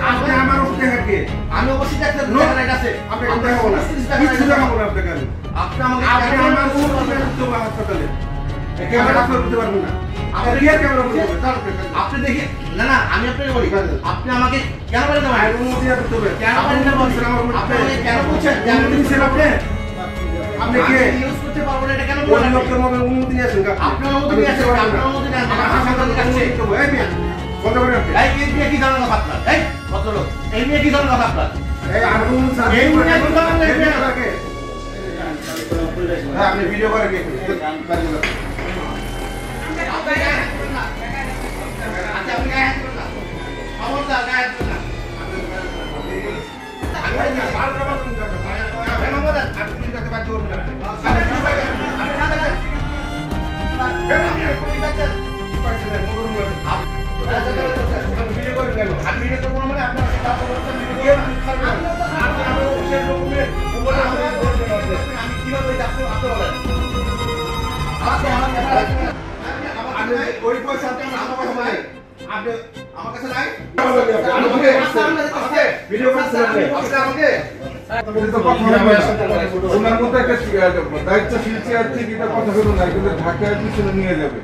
আপনি আমার উপরে থাকে আমি অবশ্যই দেখতে রাইট আছে আপনি দেখাবো না কিছু দেখাবো না আপনাকে আপনি আমাকে আমার উপরে তো হাসপাতালে ক্যামেরা অফ করতে পারবেন না আপনি কি ক্যামেরা অফ করবেন আপনি দেখি না না আমি আপনাকে বলি আপনি আমাকে কেন বলেন না ভাই অনুমতি দিতে হবে কেন বলেন না আপনি কেন বলছেন কেন দিচ্ছেন আপনি কে ইউজ করতে পারবেন এটা কেন বলেন লোকের মোবাইল অনুমতি নিয়েছেন আপনি অনুমতি নিয়েছেন আপনি অনুমতি নেন আমার হাসপাতালে কাছে এই মিয়া বন্ধ করেন এই মিয়া কি জানেন কথা আপনার এই ভদ্রলোক এই মিয়া কি জানেন কথা আপনার এই আরুন স্যার এই মিয়া কি জানেন এই মিয়াকে হ্যাঁ আপনি ভিডিও করে কি আপনি গায়ে হাত দিবেন না আচ্ছা আপনি গায়ে হাত দিবেন না খবরদার গায়ে হাত দিবেন না ওই পয়সা আমার কাছে নাই ভিডিও আমাকে ওনার মতো একটা দায়িত্বশীল চেয়ার থেকে কথা বলুন না কিন্তু ঢাকায় পিছনে নিয়ে যাবে।